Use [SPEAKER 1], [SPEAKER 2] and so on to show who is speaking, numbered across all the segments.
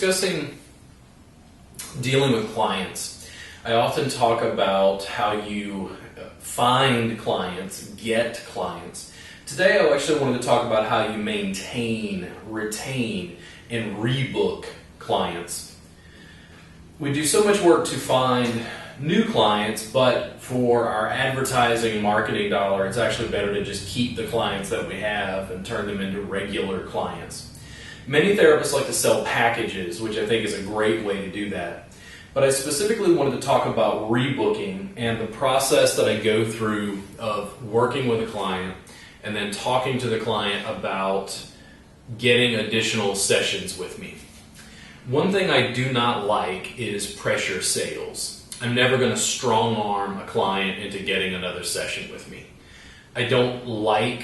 [SPEAKER 1] discussing dealing with clients, I often talk about how you find clients, get clients. Today I actually wanted to talk about how you maintain, retain, and rebook clients. We do so much work to find new clients, but for our advertising and marketing dollar, it's actually better to just keep the clients that we have and turn them into regular clients. Many therapists like to sell packages, which I think is a great way to do that. But I specifically wanted to talk about rebooking and the process that I go through of working with a client and then talking to the client about getting additional sessions with me. One thing I do not like is pressure sales. I'm never going to strong arm a client into getting another session with me. I don't like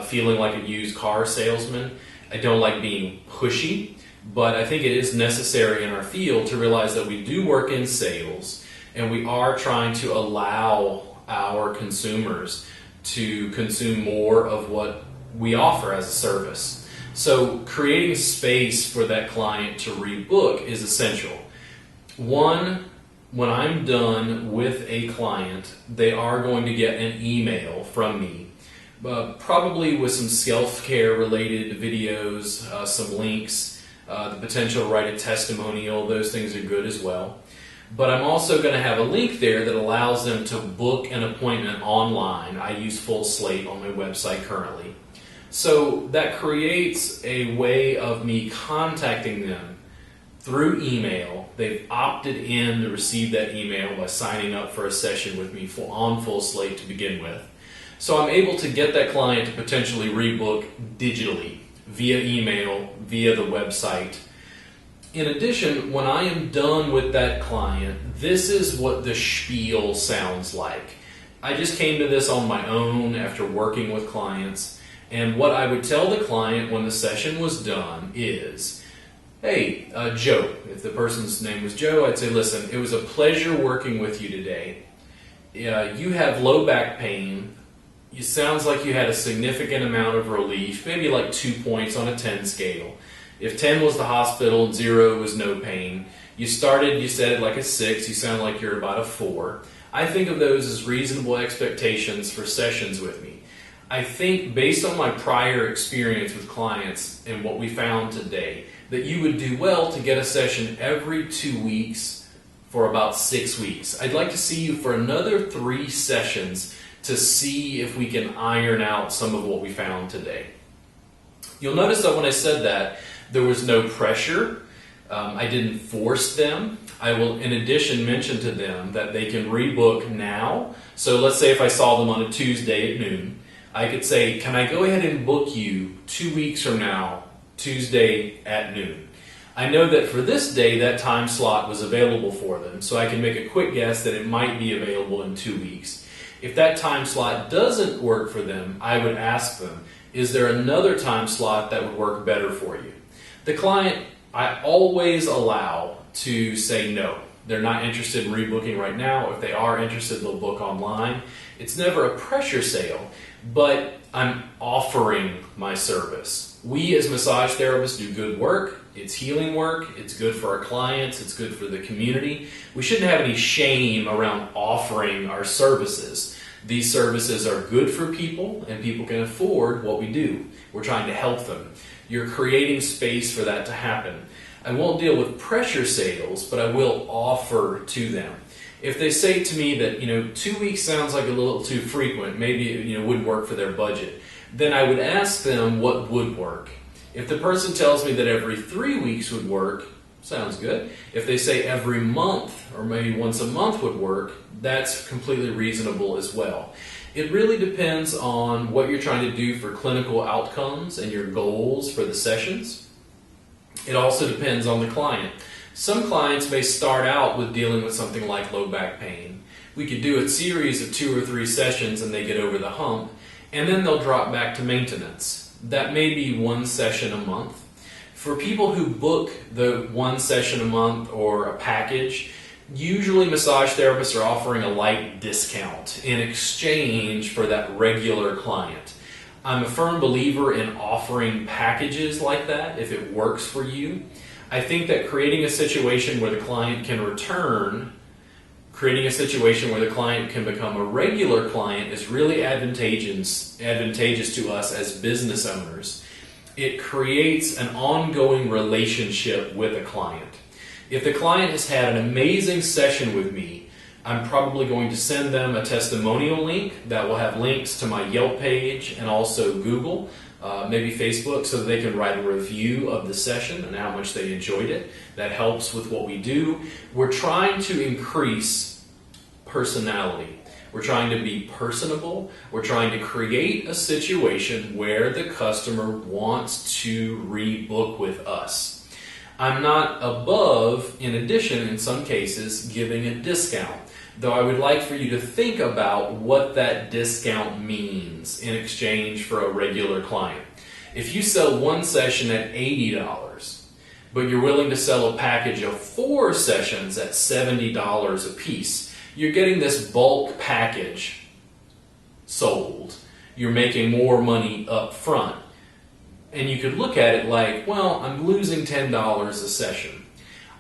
[SPEAKER 1] feeling like a used car salesman. I don't like being pushy, but I think it is necessary in our field to realize that we do work in sales and we are trying to allow our consumers to consume more of what we offer as a service. So creating space for that client to rebook is essential. One, when I'm done with a client, they are going to get an email from me, probably with some self-care related videos, some links, the potential to write a testimonial. Those things are good as well. But I'm also going to have a link there that allows them to book an appointment online. I use Full Slate on my website currently. So that creates a way of me contacting them through email. They've opted in to receive that email by signing up for a session with me on Full Slate to begin with. So I'm able to get that client to potentially rebook digitally, via email, via the website. In addition, when I am done with that client, this is what the spiel sounds like. I just came to this on my own after working with clients, and what I would tell the client when the session was done is, hey, Joe, if the person's name was Joe, I'd say, listen, it was a pleasure working with you today. You have low back pain. It sounds like you had a significant amount of relief, maybe like 2 points on a 10 scale. If 10 was the hospital and 0 was no pain, you said it like a 6, you sound like you're about a 4. I think of those as reasonable expectations for sessions with me. I think based on my prior experience with clients and what we found today, that you would do well to get a session every 2 weeks for about 6 weeks. I'd like to see you for another 3 sessions to see if we can iron out some of what we found today. You'll notice that when I said that, there was no pressure. I didn't force them. I will, in addition, mention to them that they can rebook now. So let's say if I saw them on a Tuesday at noon, I could say, can I go ahead and book you 2 weeks from now, Tuesday at noon? I know that for this day, that time slot was available for them, so I can make a quick guess that it might be available in 2 weeks. If that time slot doesn't work for them, I would ask them, is there another time slot that would work better for you? The client, I always allow to say no. They're not interested in rebooking right now. If they are interested, they'll book online. It's never a pressure sale, but I'm offering my service. We as massage therapists do good work. It's healing work. It's good for our clients. It's good for the community. We shouldn't have any shame around offering our services. These services are good for people, and people can afford what we do. We're trying to help them. You're creating space for that to happen. I won't deal with pressure sales, but I will offer to them. If they say to me that 2 weeks sounds like a little too frequent, maybe it wouldn't work for their budget, then I would ask them what would work. If the person tells me that every 3 weeks would work, sounds good. If they say every month or maybe once a month would work, that's completely reasonable as well. It really depends on what you're trying to do for clinical outcomes and your goals for the sessions. It also depends on the client. Some clients may start out with dealing with something like low back pain. We could do a series of 2 or 3 sessions and they get over the hump, and then they'll drop back to maintenance. That may be 1 session a month. For people who book the 1 session a month or a package, usually massage therapists are offering a light discount in exchange for that regular client. I'm a firm believer in offering packages like that if it works for you. I think that creating a situation where the client can return, creating a situation where the client can become a regular client is really advantageous to us as business owners. It creates an ongoing relationship with a client. If the client has had an amazing session with me, I'm probably going to send them a testimonial link that will have links to my Yelp page and also Google, maybe Facebook, so that they can write a review of the session and how much they enjoyed it. That helps with what we do. We're trying to increase personality. We're trying to be personable. We're trying to create a situation where the customer wants to rebook with us. I'm not above, in addition, in some cases, giving a discount, though I would like for you to think about what that discount means in exchange for a regular client. If you sell one session at $80, but you're willing to sell a package of 4 sessions at $70 a piece, you're getting this bulk package sold. You're making more money up front. And you could look at it like, well, I'm losing $10 a session.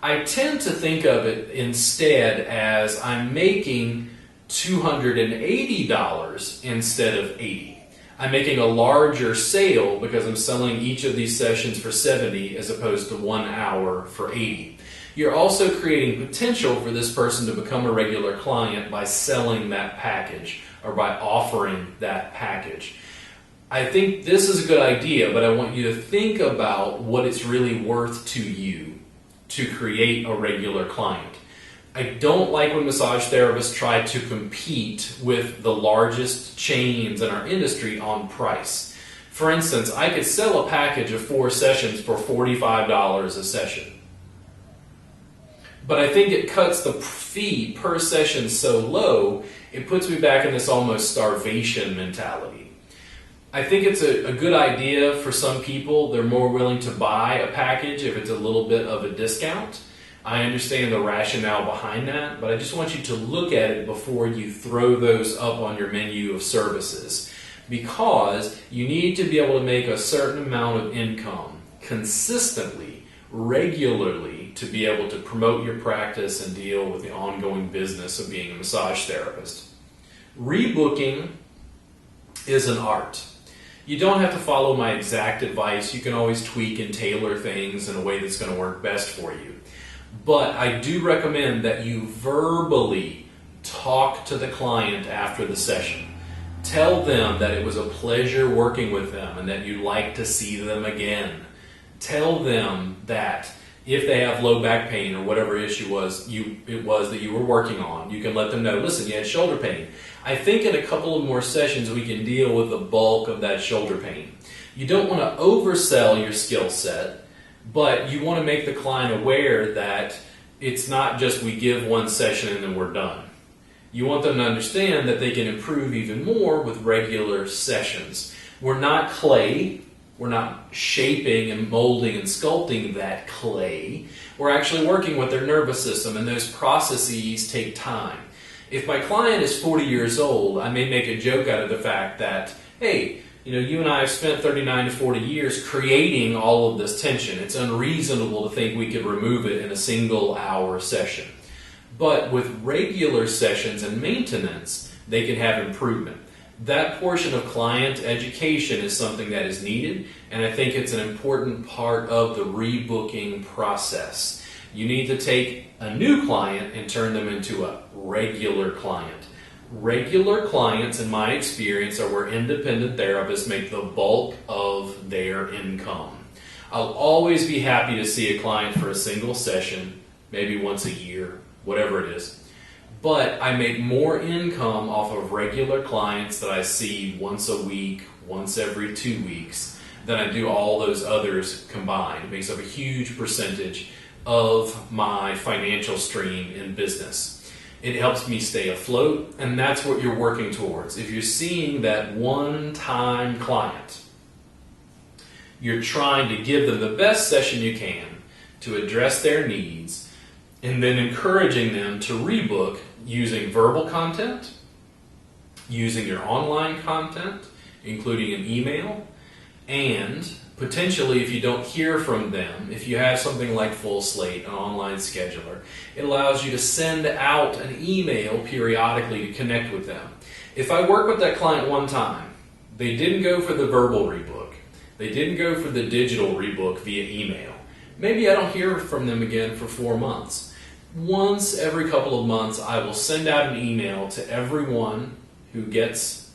[SPEAKER 1] I tend to think of it instead as I'm making $280 instead of $80. I'm making a larger sale because I'm selling each of these sessions for $70 as opposed to 1 hour for $80. You're also creating potential for this person to become a regular client by selling that package or by offering that package. I think this is a good idea, but I want you to think about what it's really worth to you to create a regular client. I don't like when massage therapists try to compete with the largest chains in our industry on price. For instance, I could sell a package of 4 sessions for $45 a session. But I think it cuts the fee per session so low, it puts me back in this almost starvation mentality. I think it's a good idea for some people. They're more willing to buy a package if it's a little bit of a discount. I understand the rationale behind that, but I just want you to look at it before you throw those up on your menu of services, because you need to be able to make a certain amount of income consistently, regularly, to be able to promote your practice and deal with the ongoing business of being a massage therapist. Rebooking is an art. You don't have to follow my exact advice. You can always tweak and tailor things in a way that's going to work best for you. But I do recommend that you verbally talk to the client after the session. Tell them that it was a pleasure working with them and that you'd like to see them again. Tell them that if they have low back pain or whatever issue it was that you were working on, you can let them know, listen, you had shoulder pain. I think in a couple of more sessions we can deal with the bulk of that shoulder pain. You don't want to oversell your skill set, but you want to make the client aware that it's not just we give one session and then we're done. You want them to understand that they can improve even more with regular sessions. We're not clay. We're not shaping and molding and sculpting that clay. We're actually working with their nervous system, and those processes take time. If my client is 40 years old, I may make a joke out of the fact that, hey, you and I have spent 39 to 40 years creating all of this tension. It's unreasonable to think we could remove it in a single hour session. But with regular sessions and maintenance, they can have improvement. That portion of client education is something that is needed, and I think it's an important part of the rebooking process. You need to take a new client and turn them into a regular client. Regular clients, in my experience, are where independent therapists make the bulk of their income. I'll always be happy to see a client for a single session, maybe once a year, whatever it is. But I make more income off of regular clients that I see once a week, once every 2 weeks, than I do all those others combined. It makes up a huge percentage of my financial stream in business. It helps me stay afloat, and that's what you're working towards. If you're seeing that one-time client, you're trying to give them the best session you can to address their needs, and then encouraging them to rebook using verbal content, using your online content, including an email, and Potentially, if you don't hear from them, if you have something like Full Slate, an online scheduler, it allows you to send out an email periodically to connect with them. If I work with that client one time, they didn't go for the verbal rebook, they didn't go for the digital rebook via email, maybe I don't hear from them again for 4 months. Once every couple of months, I will send out an email to everyone who gets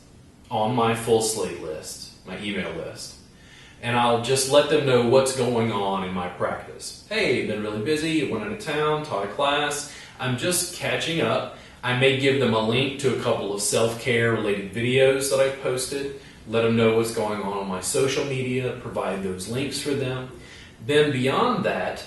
[SPEAKER 1] on my Full Slate list, my email list. And I'll just let them know what's going on in my practice. Hey, been really busy, went out of town, taught a class. I'm just catching up. I may give them a link to a couple of self-care related videos that I've posted, let them know what's going on my social media, provide those links for them. Then beyond that,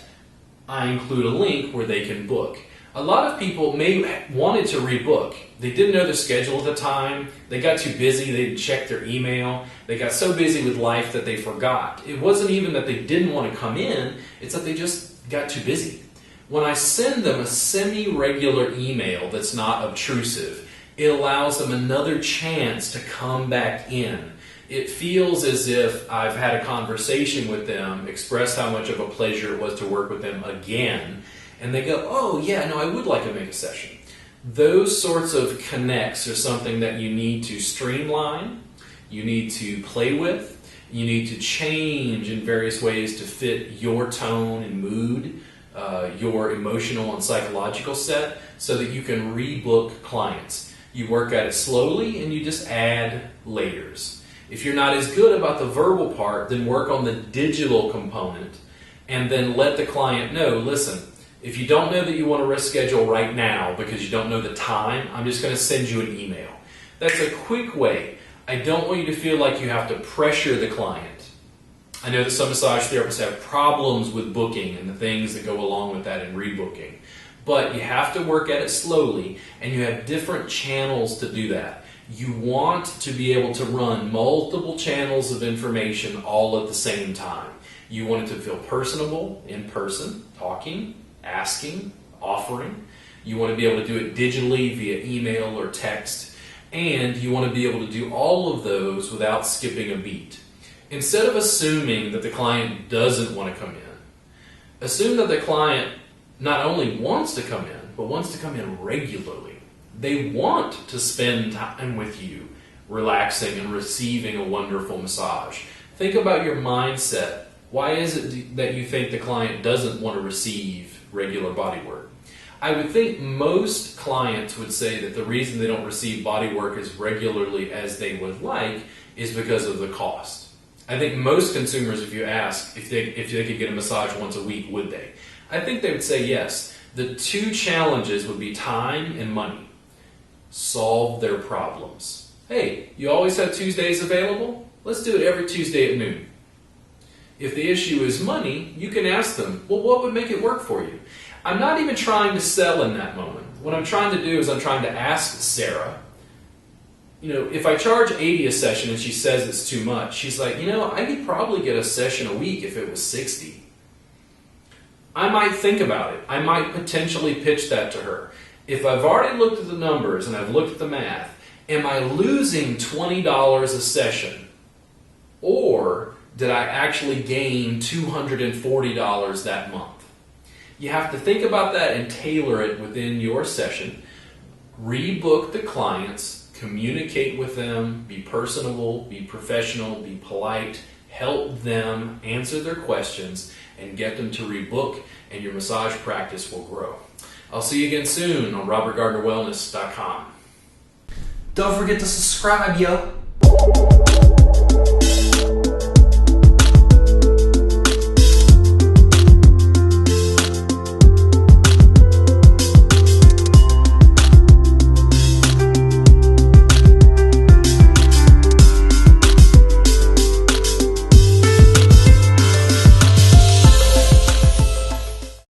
[SPEAKER 1] I include a link where they can book. A lot of people may wanted to rebook. They didn't know the schedule at the time. They got too busy. They didn't check their email. They got so busy with life that they forgot. It wasn't even that they didn't want to come in. It's that they just got too busy. When I send them a semi-regular email that's not obtrusive, it allows them another chance to come back in. It feels as if I've had a conversation with them, expressed how much of a pleasure it was to work with them again, and they go, oh yeah, no, I would like to make a session. Those sorts of connects are something that you need to streamline, you need to play with, you need to change in various ways to fit your tone and mood, your emotional and psychological set, so that you can rebook clients. You work at it slowly and you just add layers. If you're not as good about the verbal part, then work on the digital component and then let the client know, listen, if you don't know that you want to reschedule right now because you don't know the time, I'm just going to send you an email. That's a quick way. I don't want you to feel like you have to pressure the client. I know that some massage therapists have problems with booking and the things that go along with that in rebooking. But you have to work at it slowly, and you have different channels to do that. You want to be able to run multiple channels of information all at the same time. You want it to feel personable, in person, talking, asking, offering. You want to be able to do it digitally via email or text. And you want to be able to do all of those without skipping a beat. Instead of assuming that the client doesn't want to come in, assume that the client not only wants to come in, but wants to come in regularly. They want to spend time with you, relaxing and receiving a wonderful massage. Think about your mindset. Why is it that you think the client doesn't want to receive regular body work? I would think most clients would say that the reason they don't receive body work as regularly as they would like is because of the cost. I think most consumers, if you ask if they could get a massage once a week, would they? I think they would say yes. The two challenges would be time and money. Solve their problems. Hey, you always have Tuesdays available? Let's do it every Tuesday at noon. If the issue is money, you can ask them, well, what would make it work for you? I'm not even trying to sell in that moment. What I'm trying to do is I'm trying to ask Sarah, if I charge $80 a session and she says it's too much, she's like, I could probably get a session a week if it was $60. I might think about it. I might potentially pitch that to her. If I've already looked at the numbers and I've looked at the math, am I losing $20 a session? Or did I actually gain $240 that month? You have to think about that and tailor it within your session. Rebook the clients, communicate with them, be personable, be professional, be polite, help them answer their questions, and get them to rebook, and your massage practice will grow. I'll see you again soon on robertgardnerwellness.com.
[SPEAKER 2] Don't forget to subscribe, yo.